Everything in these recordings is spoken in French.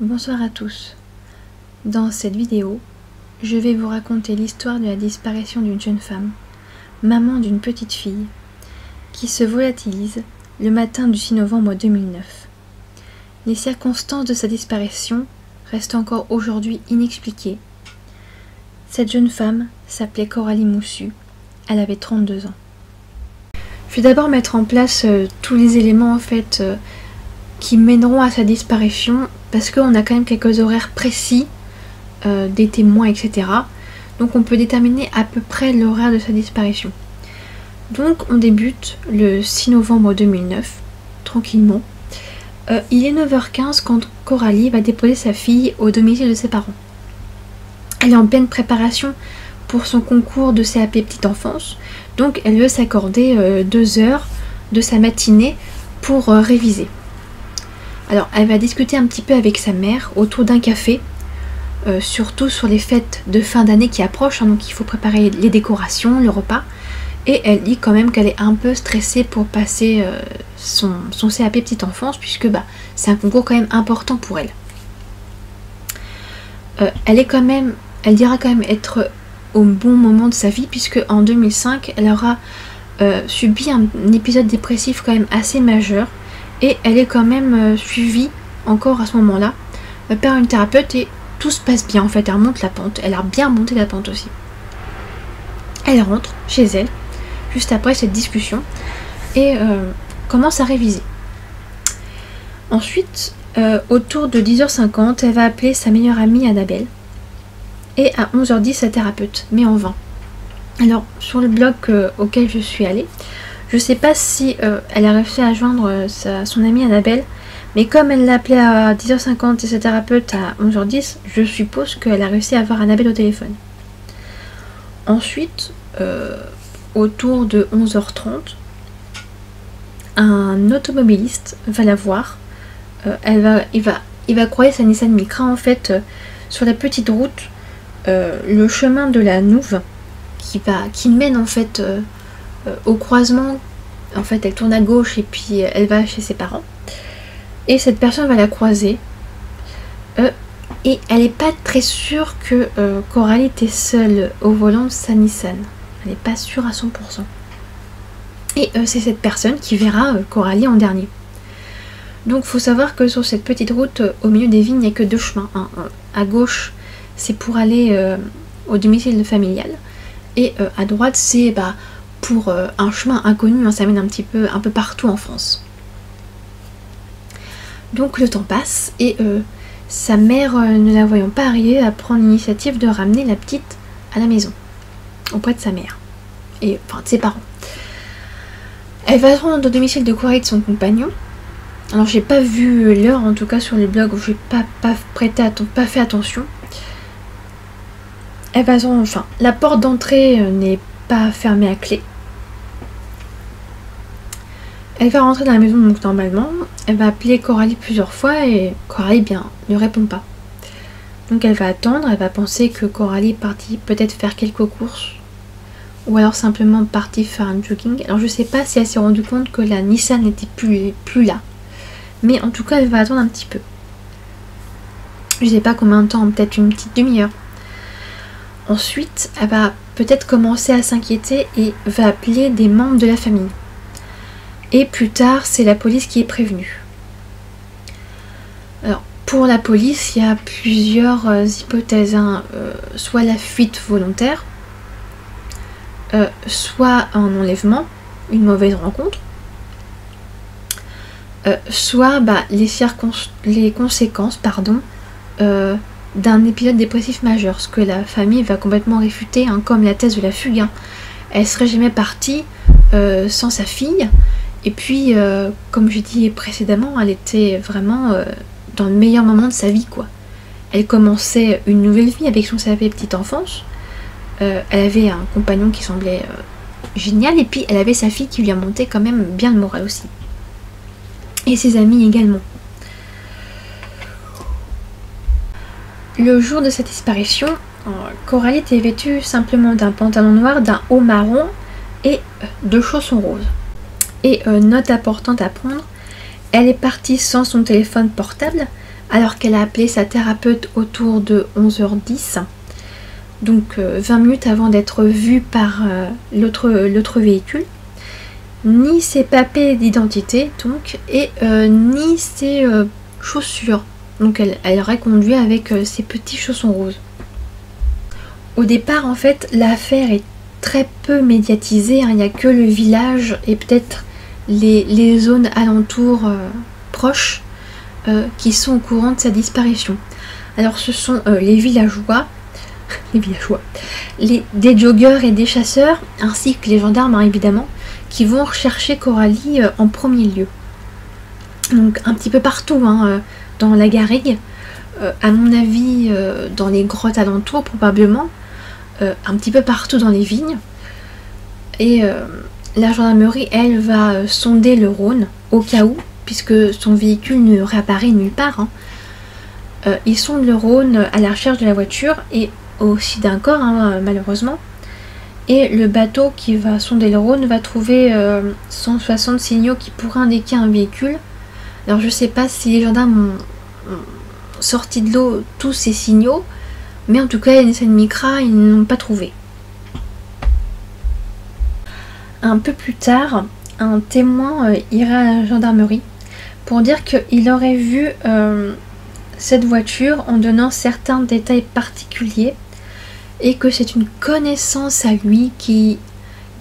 Bonsoir à tous. Dans cette vidéo, je vais vous raconter l'histoire de la disparition d'une jeune femme, maman d'une petite fille, qui se volatilise le matin du 6 novembre 2009. Les circonstances de sa disparition restent encore aujourd'hui inexpliquées. Cette jeune femme s'appelait Coralie Moussu, elle avait 32 ans. Je vais d'abord mettre en place tous les éléments qui mèneront à sa disparition, parce qu'on a quand même quelques horaires précis des témoins, etc. Donc on peut déterminer à peu près l'horaire de sa disparition. Donc on débute le 6 novembre 2009, tranquillement. Il est 9h15 quand Coralie va déposer sa fille au domicile de ses parents. Elle est en pleine préparation pour son concours de CAP Petite Enfance, donc elle veut s'accorder 2 heures de sa matinée pour réviser. Alors elle va discuter un petit peu avec sa mère autour d'un café, surtout sur les fêtes de fin d'année qui approchent, donc il faut préparer les décorations, le repas, et elle dit quand même qu'elle est un peu stressée pour passer son CAP Petite Enfance, puisque c'est un concours quand même important pour elle. Elle dira quand même être au bon moment de sa vie, puisque en 2005 elle aura subi un épisode dépressif quand même assez majeur, et elle est quand même suivie encore à ce moment-là par une thérapeute, et tout se passe bien en fait. Elle remonte la pente, elle a bien monté la pente aussi. Elle rentre chez elle juste après cette discussion et commence à réviser. Ensuite, autour de 10h50, elle va appeler sa meilleure amie Annabelle, et à 11h10 sa thérapeute, mais en vain. Alors sur le blog auquel je suis allée, je sais pas si elle a réussi à joindre son amie Annabelle, mais comme elle l'a appelée à 10h50 et sa thérapeute à 11h10, je suppose qu'elle a réussi à avoir Annabelle au téléphone. Ensuite, autour de 11h30, un automobiliste va la voir. Il va croiser sa Nissan Micra en fait sur la petite route, le chemin de la Nouve qui mène en fait au croisement. En fait elle tourne à gauche et puis elle va chez ses parents, et cette personne va la croiser et elle n'est pas très sûre que Coralie était seule au volant de sa Nissan. Elle n'est pas sûre à 100%. Et c'est cette personne qui verra Coralie en dernier. Donc il faut savoir que sur cette petite route, au milieu des vignes, il n'y a que 2 chemins. À gauche c'est pour aller au domicile familial, et à droite c'est pour un chemin inconnu, ça mène un peu partout en France. Donc le temps passe, et sa mère, ne la voyant pas arriver, va prendre l'initiative de ramener la petite à la maison, auprès de sa mère, et enfin de ses parents. Elle va se rendre au domicile de Coralie de son compagnon. Alors j'ai pas vu l'heure, en tout cas sur le blog, je n'ai pas fait attention. La porte d'entrée n'est pas fermée à clé. Elle va rentrer dans la maison, donc normalement, elle va appeler Coralie plusieurs fois, et Coralie ne répond pas. Donc elle va attendre, elle va penser que Coralie est partie peut-être faire quelques courses, ou alors simplement partie faire un jogging. Alors je sais pas si elle s'est rendue compte que la Nissan n'était plus là, mais en tout cas elle va attendre un petit peu. Je sais pas combien de temps, peut-être une petite demi-heure. Ensuite, elle va peut-être commencer à s'inquiéter et va appeler des membres de la famille. Et plus tard, c'est la police qui est prévenue. Alors, pour la police, il y a plusieurs hypothèses. Soit la fuite volontaire, soit un enlèvement, une mauvaise rencontre, soit les conséquences d'un épisode dépressif majeur, ce que la famille va complètement réfuter, comme la thèse de la fugue. Elle serait jamais partie sans sa fille. Et puis, comme j'ai dit précédemment, elle était vraiment dans le meilleur moment de sa vie, quoi. Elle commençait une nouvelle vie avec son CAP Petite Enfance. Elle avait un compagnon qui semblait génial, et puis elle avait sa fille qui lui a monté quand même bien le moral aussi. Et ses amis également. Le jour de sa disparition, Coralie était vêtue simplement d'un pantalon noir, d'un haut marron et de chaussons roses. Et note importante à prendre, elle est partie sans son téléphone portable, alors qu'elle a appelé sa thérapeute autour de 11h10, donc 20 minutes avant d'être vue par l'autre véhicule, ni ses papiers d'identité donc, et ni ses chaussures. Donc elle aurait conduit avec ses petits chaussons roses. Au départ, en fait, l'affaire est très peu médiatisée, hein. Il n'y a que le village et peut-être les zones alentours proches qui sont au courant de sa disparition. Alors ce sont les villageois, des joggeurs et des chasseurs, ainsi que les gendarmes, hein, évidemment, qui vont rechercher Coralie en premier lieu. Donc un petit peu partout, hein, dans la garrigue, à mon avis dans les grottes alentours probablement, un petit peu partout dans les vignes. Et la gendarmerie, elle, va sonder le Rhône au cas où, puisque son véhicule ne réapparaît nulle part, hein. Ils sondent le Rhône à la recherche de la voiture et aussi d'un corps, hein, malheureusement. Et le bateau qui va sonder le Rhône va trouver 160 signaux qui pourraient indiquer un véhicule. Alors je sais pas si les gendarmes ont sorti de l'eau tous ces signaux, mais en tout cas, Nissan Micra, ils n'ont pas trouvé. Un peu plus tard, un témoin ira à la gendarmerie pour dire qu'il aurait vu cette voiture en donnant certains détails particuliers et que c'est une connaissance à lui qui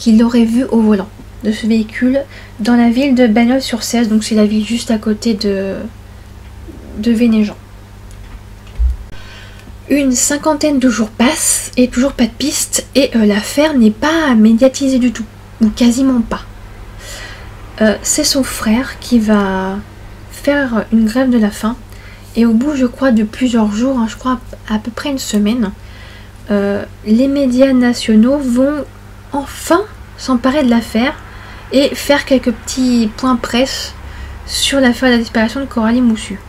l'aurait vu au volant de ce véhicule dans la ville de Bagnols-sur-Cèze, donc c'est la ville juste à côté de Vénéjean. Une cinquantaine de jours passent et toujours pas de piste et l'affaire n'est pas médiatisée du tout, ou quasiment pas. C'est son frère qui va faire une grève de la faim et au bout, je crois, de plusieurs jours, hein, je crois à peu près une semaine, les médias nationaux vont enfin s'emparer de l'affaire et faire quelques petits points presse sur l'affaire de la disparition de Coralie Moussu.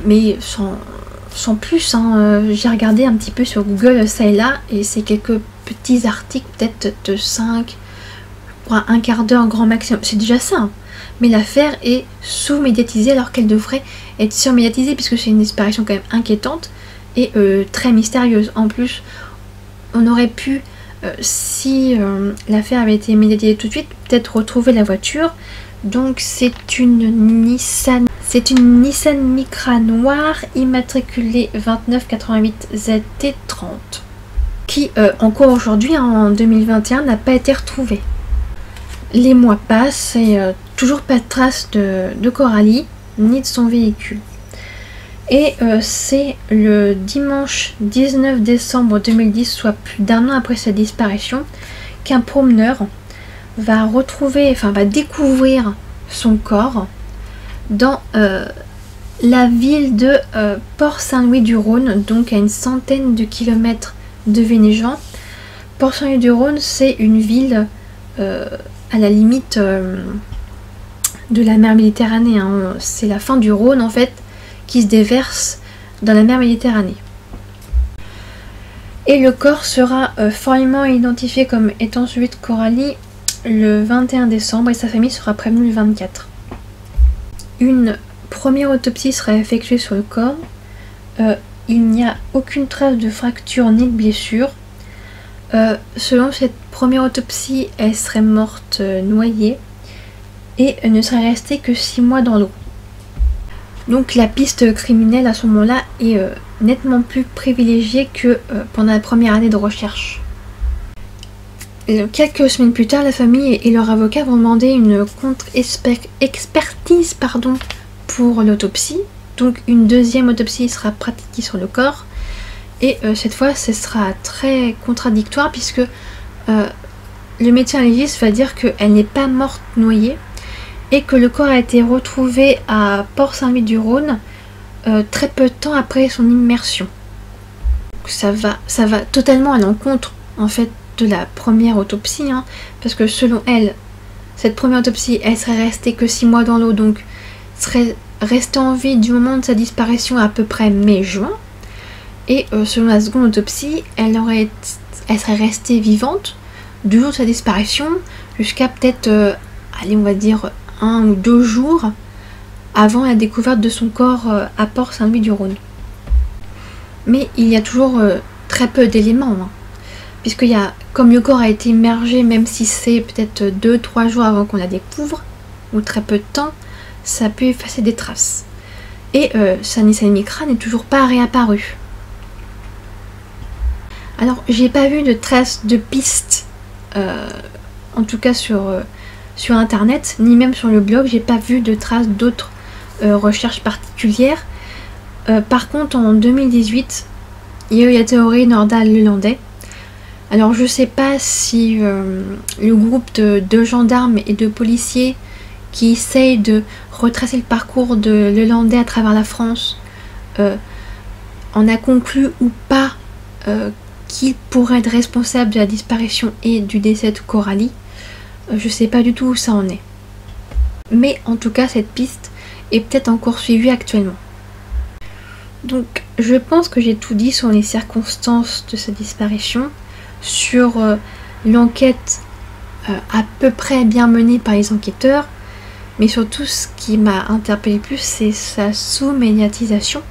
Mais sans plus, hein, j'ai regardé un petit peu sur Google ça et là, et c'est quelques petits articles, peut-être de 5, un quart d'heure grand maximum, c'est déjà ça, hein. Mais l'affaire est sous-médiatisée alors qu'elle devrait être sur-médiatisée, puisque c'est une disparition quand même inquiétante et très mystérieuse. En plus, on aurait pu, si l'affaire avait été médiatisée tout de suite, peut-être retrouver la voiture. Donc c'est une Nissan Micra noire immatriculée 2988 ZT30 qui encore aujourd'hui, en 2021, n'a pas été retrouvée. Les mois passent et toujours pas de traces de Coralie ni de son véhicule. Et c'est le dimanche 19 décembre 2010, soit plus d'un an après sa disparition, qu'un promeneur va découvrir son corps dans la ville de Port-Saint-Louis-du-Rhône, donc à une centaine de kilomètres de Vénéjean. Port-Saint-Louis-du-Rhône, c'est une ville à la limite de la mer Méditerranée, hein. C'est la fin du Rhône en fait qui se déverse dans la mer Méditerranée. Et le corps sera formellement identifié comme étant celui de Coralie le 21 décembre et sa famille sera prévenue le 24. Une première autopsie sera effectuée sur le corps. Il n'y a aucune trace de fracture ni de blessure. Selon cette première autopsie, elle serait morte noyée et ne serait restée que 6 mois dans l'eau. Donc la piste criminelle à ce moment-là est nettement plus privilégiée que pendant la première année de recherche. Quelques semaines plus tard, la famille et leur avocat vont demander une contre-expertise pour l'autopsie. Donc une deuxième autopsie sera pratiquée sur le corps. Et cette fois, ce sera très contradictoire puisque le médecin légiste va dire qu'elle n'est pas morte noyée et que le corps a été retrouvé à Port-Saint-Louis-du-Rhône très peu de temps après son immersion. Donc ça va totalement à l'encontre en fait de la première autopsie, hein, parce que selon elle, cette première autopsie, elle serait restée que 6 mois dans l'eau, donc serait restée en vie du moment de sa disparition à peu près mai-juin. Et selon la seconde autopsie, elle serait restée vivante du jour de sa disparition jusqu'à peut-être, allez, on va dire 1 ou 2 jours avant la découverte de son corps à Port-Saint-Louis-du-Rhône. Mais il y a toujours très peu d'éléments, hein, puisqu'il y a, comme le corps a été immergé, même si c'est peut-être 2-3 jours avant qu'on la découvre, ou très peu de temps, ça peut effacer des traces. Et Sanissa Micra n'est toujours pas réapparu. Alors, j'ai pas vu de traces de pistes, en tout cas sur internet, ni même sur le blog, j'ai pas vu de traces d'autres recherches particulières. Par contre, en 2018, il y a eu la théorie Nordahl-Lelandais. Alors, je sais pas si le groupe de gendarmes et de policiers qui essayent de retracer le parcours de Lelandais à travers la France en a conclu ou pas qu'il pourrait être responsable de la disparition et du décès de Coralie. Je sais pas du tout où ça en est. Mais en tout cas, cette piste est peut-être encore suivie actuellement. Donc, je pense que j'ai tout dit sur les circonstances de sa disparition, sur l'enquête à peu près bien menée par les enquêteurs, mais surtout ce qui m'a interpellé plus, c'est sa sous-médiatisation.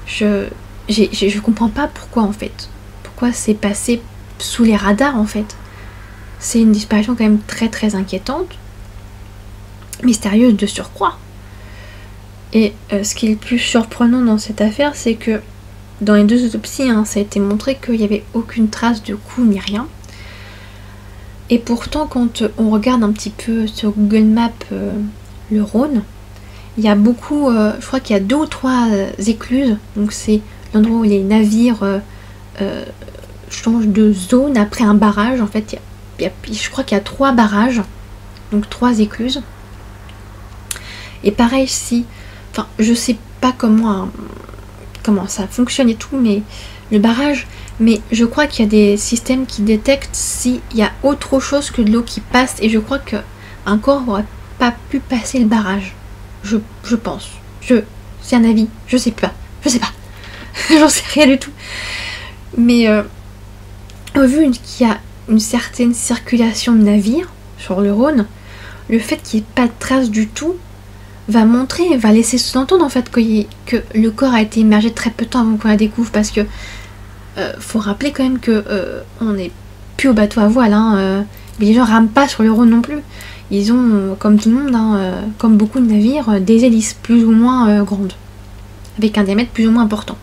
Je comprends pas pourquoi en fait. Pourquoi c'est passé sous les radars en fait. C'est une disparition quand même très très inquiétante, mystérieuse de surcroît. Et ce qui est le plus surprenant dans cette affaire, c'est que dans les 2 autopsies, hein, ça a été montré qu'il n'y avait aucune trace de coup ni rien. Et pourtant, quand on regarde un petit peu sur Google Maps le Rhône, il y a beaucoup, je crois qu'il y a 2 ou 3 écluses, donc c'est l'endroit où les navires changent de zone après un barrage. En fait, je crois qu'il y a 3 barrages, donc 3 écluses. Et pareil, enfin, je sais pas comment ça fonctionne et tout, mais le barrage, mais je crois qu'il y a des systèmes qui détectent s'il y a autre chose que de l'eau qui passe, et je crois qu'un corps n'aurait pas pu passer le barrage. Je pense. C'est un avis, je sais pas. J'en sais rien du tout. Mais vu qu'il y a une certaine circulation de navires sur le Rhône, le fait qu'il n'y ait pas de traces du tout va laisser sous-entendre en fait que le corps a été immergé très peu de temps avant qu'on la découvre, parce que faut rappeler quand même que on n'est plus au bateau à voile, hein, mais les gens rament pas sur le Rhône non plus. Ils ont, comme tout le monde, hein, comme beaucoup de navires, des hélices plus ou moins grandes, avec un diamètre plus ou moins important.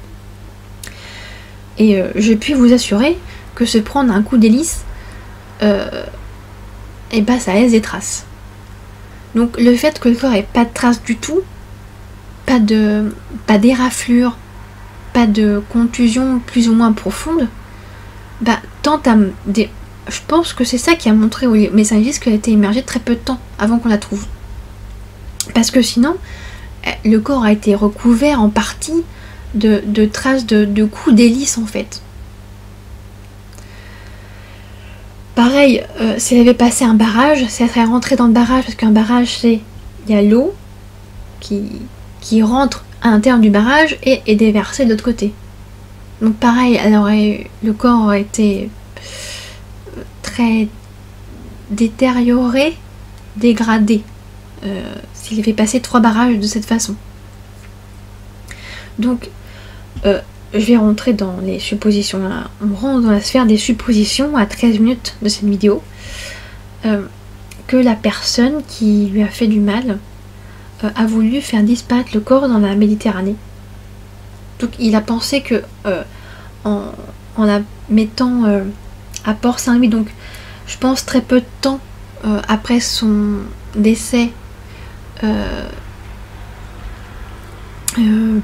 Et je puis vous assurer que se prendre un coup d'hélice, et bah ça laisse des traces. Donc le fait que le corps ait pas de traces du tout, pas d'éraflure, pas de contusion plus ou moins profonde, bah je pense que c'est ça qui a montré aux médecins légistes qu'elle a été immergée très peu de temps avant qu'on la trouve. Parce que sinon, le corps a été recouvert en partie de traces de coups d'hélice en fait. Pareil, si elle avait passé un barrage, si elle serait rentrée dans le barrage, parce qu'un barrage, il y a l'eau qui rentre à l'intérieur du barrage et est déversée de l'autre côté. Donc pareil, le corps aurait été très détérioré, dégradé, s'il avait passé 3 barrages de cette façon. Donc, je vais rentrer dans les suppositions. On rentre dans la sphère des suppositions à 13 minutes de cette vidéo. Que la personne qui lui a fait du mal a voulu faire disparaître le corps dans la Méditerranée. Donc il a pensé que en la mettant à Port-Saint-Louis, donc je pense très peu de temps après son décès,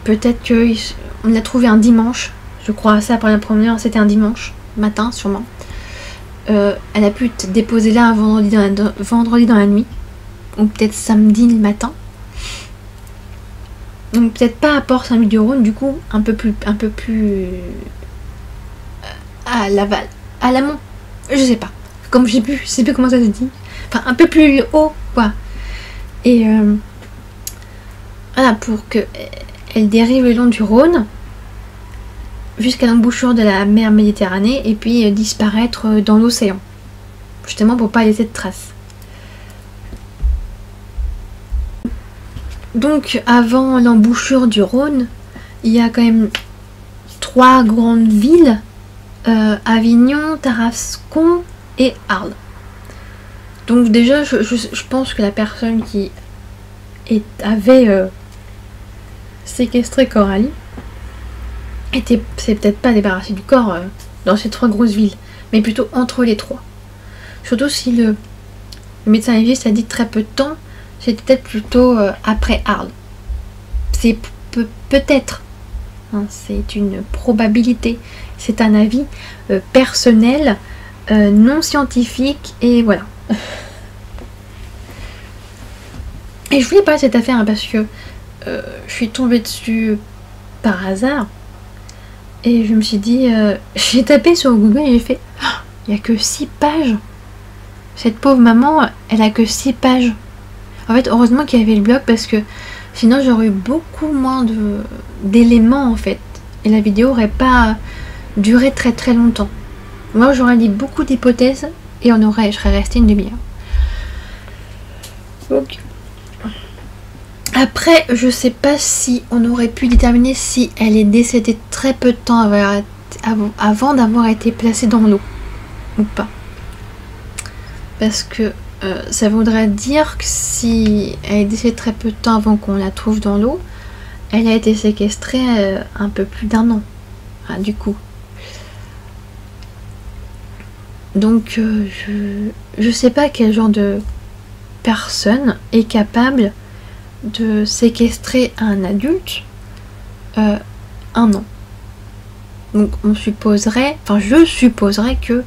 peut-être qu'on l'a trouvé un dimanche, je crois ça pour la première, c'était un dimanche matin sûrement. Elle a pu être déposée là un vendredi dans la nuit, ou peut-être samedi le matin. Donc peut-être pas à Port-Saint-Louis-du-Rhône, du coup un peu plus à l'aval, à l'amont, je sais pas. Comme je sais plus comment ça se dit. Enfin un peu plus haut quoi. Et voilà, pour que elle dérive le long du Rhône jusqu'à l'embouchure de la mer Méditerranée et puis disparaître dans l'océan. Justement pour pas laisser de traces. Donc avant l'embouchure du Rhône, il y a quand même 3 grandes villes, Avignon, Tarascon et Arles. Donc déjà je pense que la personne qui avait séquestré Coralie c'est peut-être pas débarrassée du corps dans ces 3 grosses villes, mais plutôt entre les 3. Surtout si le médecin légiste a dit très peu de temps, c'était peut-être plutôt après Arles. C'est peut-être, hein, c'est une probabilité, c'est un avis personnel, non scientifique, et voilà. Et je voulais parler de cette affaire hein, parce que je suis tombée dessus par hasard et je me suis dit, j'ai tapé sur Google et j'ai fait, il n'y a que 6 pages. Cette pauvre maman, elle a que 6 pages. En fait, heureusement qu'il y avait le blog parce que sinon j'aurais eu beaucoup moins d'éléments en fait. Et la vidéo aurait pas duré très très longtemps. Moi j'aurais dit beaucoup d'hypothèses et je serais resté une demi-heure. Donc, après, je sais pas si on aurait pu déterminer si elle est décédée très peu de temps avant d'avoir été placée dans l'eau ou pas. Parce que ça voudrait dire que si elle est décédée très peu de temps avant qu'on la trouve dans l'eau, elle a été séquestrée un peu plus d'1 an, hein, du coup. Donc je sais pas quel genre de personne est capable de séquestrer un adulte 1 an. Donc je supposerais que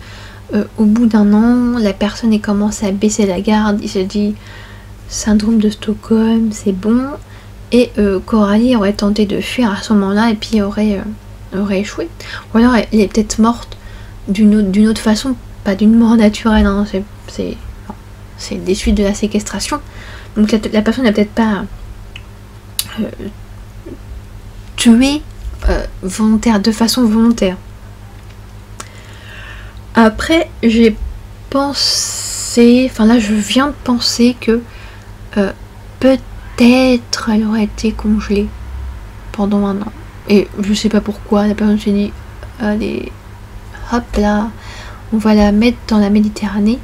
au bout d'1 an, la personne ait commencé à baisser la garde, il se dit syndrome de Stockholm, c'est bon, et Coralie aurait tenté de fuir à ce moment-là et puis aurait échoué. Ou alors elle est peut-être morte d'une autre façon, pas d'une mort naturelle, hein, c'est des suites de la séquestration. Donc la personne n'a peut-être pas tué de façon volontaire. Après, j'ai pensé, enfin là je viens de penser que peut-être elle aurait été congelée pendant 1 an. Et je sais pas pourquoi, la personne s'est dit, allez, hop là, on va la mettre dans la Méditerranée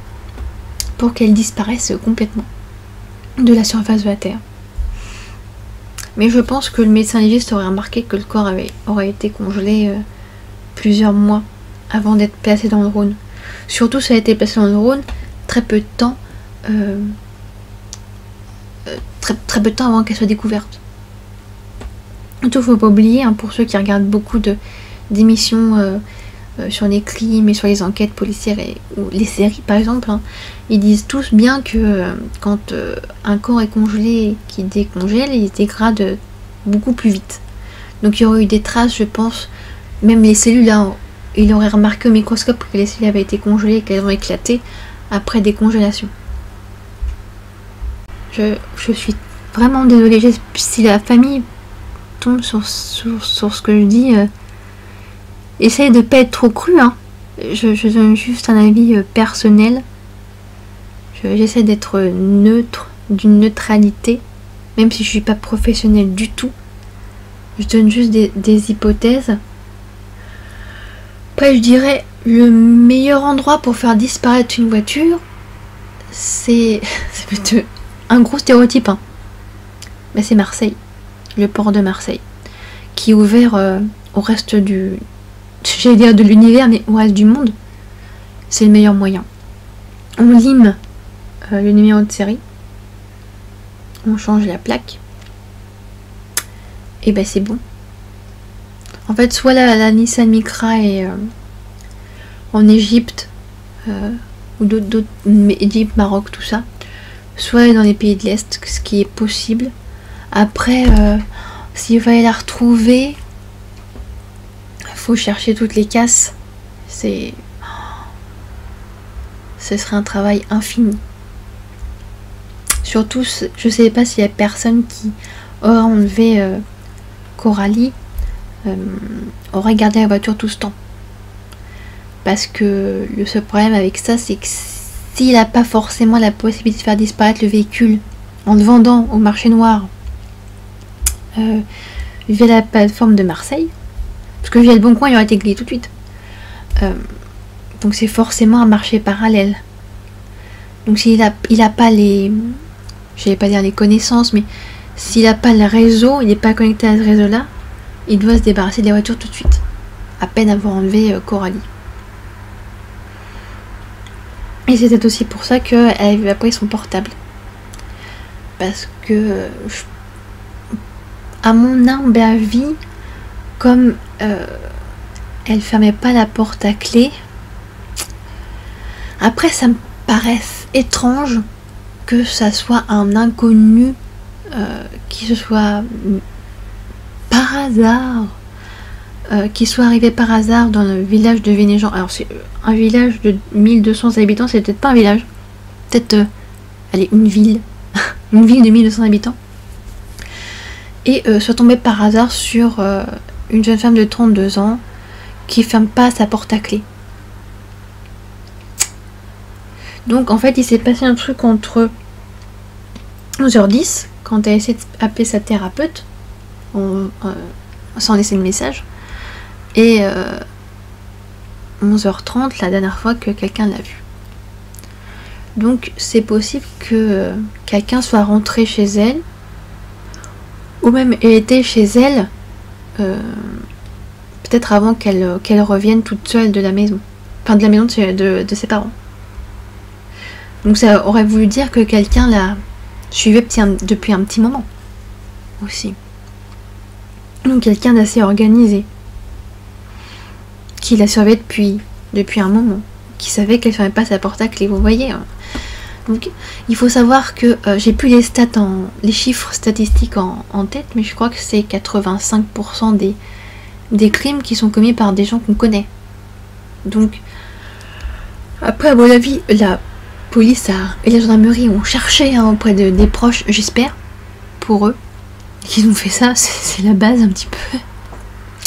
pour qu'elle disparaisse complètement de la surface de la Terre. Mais je pense que le médecin légiste aurait remarqué que le corps aurait été congelé plusieurs mois avant d'être placé dans le Rhône. Surtout si elle a été placée dans le Rhône très peu de temps très peu de temps avant qu'elle soit découverte. Surtout, faut pas oublier, hein, pour ceux qui regardent beaucoup d'émissions sur les crimes et sur les enquêtes policières ou les séries par exemple, hein, ils disent tous bien que quand un corps est congelé et qu'il décongèle, il se dégrade beaucoup plus vite. Donc il y aurait eu des traces, je pense, même les cellules là, il aurait remarqué au microscope que les cellules avaient été congelées et qu'elles ont éclaté après décongélation. Je suis vraiment désolée, si la famille tombe sur ce que je dis, essaye de ne pas être trop cru, hein. Je donne juste un avis personnel. J'essaie d'être neutre, d'une neutralité, même si je suis pas professionnelle du tout. Je donne juste des hypothèses. Après, je dirais le meilleur endroit pour faire disparaître une voiture, c'est un gros stéréotype, hein. Mais c'est Marseille, le port de Marseille, qui est ouvert au reste j'allais dire de l'univers, mais au reste du monde. C'est le meilleur moyen. On lime le numéro de série, on change la plaque, et ben c'est bon. En fait, soit la Nissan Micra est en Égypte, ou d'autres, Égypte, Maroc, tout ça, soit dans les pays de l'Est, ce qui est possible. Après, s'il fallait la retrouver, faut chercher toutes les casses. Ce serait un travail infini. Surtout, je sais pas s'il y a personne qui aurait enlevé Coralie, aurait gardé la voiture tout ce temps. Parce que le seul problème avec ça, c'est que s'il n'a pas forcément la possibilité de faire disparaître le véhicule en le vendant au marché noir via la plateforme de Marseille, parce que via le Bon Coin il aurait été grillé tout de suite. Donc c'est forcément un marché parallèle. Donc s'il a pas les, je vais pas dire les connaissances, mais s'il n'a pas le réseau, il n'est pas connecté à ce réseau-là, il doit se débarrasser des voitures tout de suite, à peine avoir enlevé Coralie. Et c'est peut-être aussi pour ça qu'elle avait pris son portable. Parce que, à mon humble avis, comme elle fermait pas la porte à clé, après ça me paraît étrange que ça soit un inconnu qui se soit par hasard, qui soit arrivé par hasard dans le village de Vénéjean. Alors c'est un village de 1200 habitants, c'est peut-être pas un village, peut-être allez, une ville, une ville de 1200 habitants, et soit tombé par hasard sur une jeune femme de 32 ans qui ferme pas sa porte à clé. Donc en fait il s'est passé un truc entre 11h10 quand elle a essayé d'appeler sa thérapeute sans laisser le message, et 11h30 la dernière fois que quelqu'un l'a vue. Donc c'est possible que quelqu'un soit rentré chez elle, ou même était chez elle peut-être avant qu'elle revienne toute seule de la maison, enfin de la maison de ses parents. Donc ça aurait voulu dire que quelqu'un la suivait depuis un petit moment aussi. Donc quelqu'un d'assez organisé, qui la surveillait depuis un moment, qui savait qu'elle ne fermait pas sa porte à clé, vous voyez. Donc il faut savoir que j'ai plus les stats, les chiffres statistiques en tête, mais je crois que c'est 85% des crimes qui sont commis par des gens qu'on connaît. Donc après, à mon avis, la police et la gendarmerie ont cherché auprès des proches, j'espère, pour eux, qu'ils ont fait ça. C'est la base un petit peu.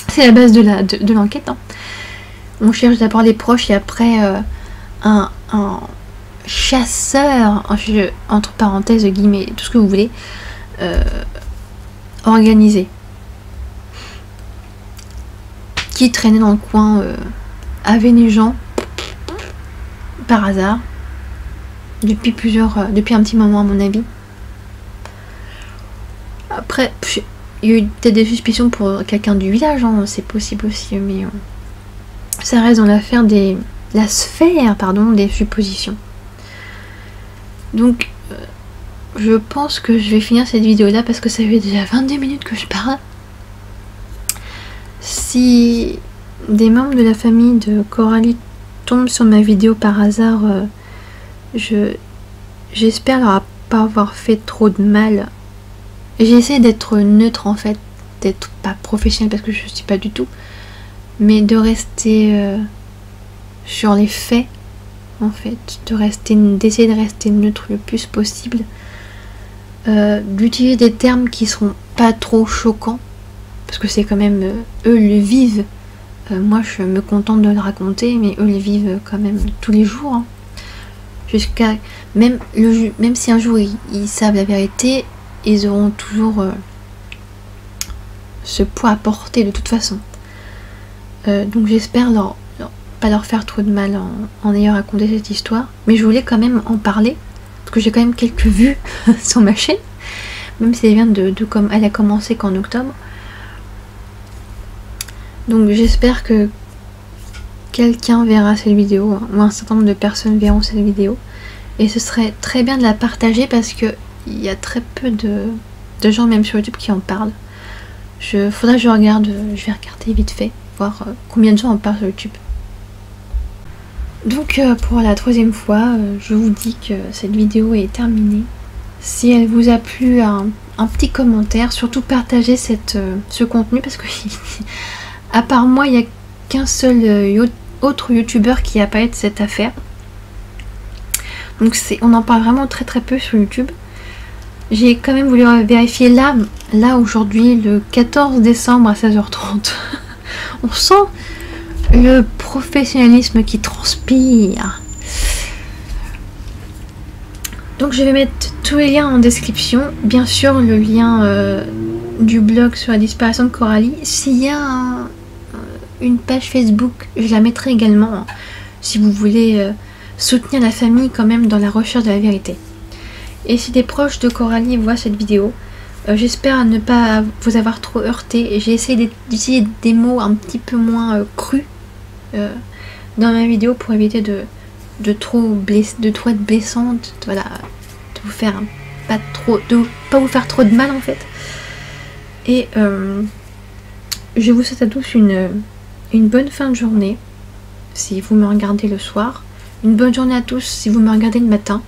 C'est la base de l'enquête. On cherche d'abord les proches et après un chasseur, entre parenthèses, guillemets, tout ce que vous voulez, organisé, qui traînait dans le coin à Vénéjean par hasard depuis un petit moment à mon avis. Après il y a eu peut-être des suspicions pour quelqu'un du village, c'est possible aussi, mais ça reste dans la sphère des suppositions. Donc je pense que je vais finir cette vidéo là parce que ça fait déjà 22 minutes que je parle. Si des membres de la famille de Coralie tombent sur ma vidéo par hasard, j'espère leur pas avoir fait trop de mal. J'ai essayé d'être neutre en fait, d'être pas professionnelle parce que je suis pas du tout, mais de rester sur les faits en fait, d'essayer de rester neutre le plus possible, d'utiliser des termes qui seront pas trop choquants parce que c'est quand même eux le vivent. Moi je me contente de le raconter, mais eux le vivent quand même tous les jours, jusqu'à même si un jour ils savent la vérité, ils auront toujours ce poids à porter de toute façon. Donc j'espère pas leur faire trop de mal en ayant raconté cette histoire, mais je voulais quand même en parler parce que j'ai quand même quelques vues sur ma chaîne, même si elle vient comme elle a commencé qu'en octobre. Donc j'espère que quelqu'un verra cette vidéo, ou un certain nombre de personnes verront cette vidéo, et ce serait très bien de la partager parce que il y a très peu de gens même sur YouTube qui en parlent. Faudra que je vais regarder vite fait, voir combien de gens en parlent sur YouTube. Donc pour la 3e fois, je vous dis que cette vidéo est terminée. Si elle vous a plu, un petit commentaire, surtout partagez ce contenu parce que à part moi, il n'y a qu'un seul autre youtubeur qui a parlé de cette affaire. Donc on en parle vraiment très très peu sur YouTube. J'ai quand même voulu vérifier là aujourd'hui, le 14 décembre à 16h30. On sent le professionnalisme qui transpire. Donc je vais mettre tous les liens en description. Bien sûr le lien du blog sur la disparition de Coralie. S'il y a une page Facebook, je la mettrai également, hein, si vous voulez soutenir la famille quand même dans la recherche de la vérité. Et si des proches de Coralie voient cette vidéo, j'espère ne pas vous avoir trop heurté. J'ai essayé d'utiliser des mots un petit peu moins crus dans ma vidéo pour éviter de trop être blessante, voilà, de vous faire pas vous faire trop de mal en fait. Et je vous souhaite à tous une bonne fin de journée si vous me regardez le soir, une bonne journée à tous si vous me regardez le matin,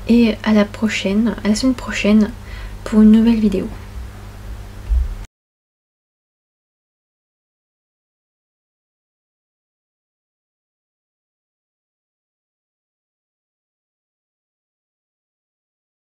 et à la semaine prochaine pour une nouvelle vidéo.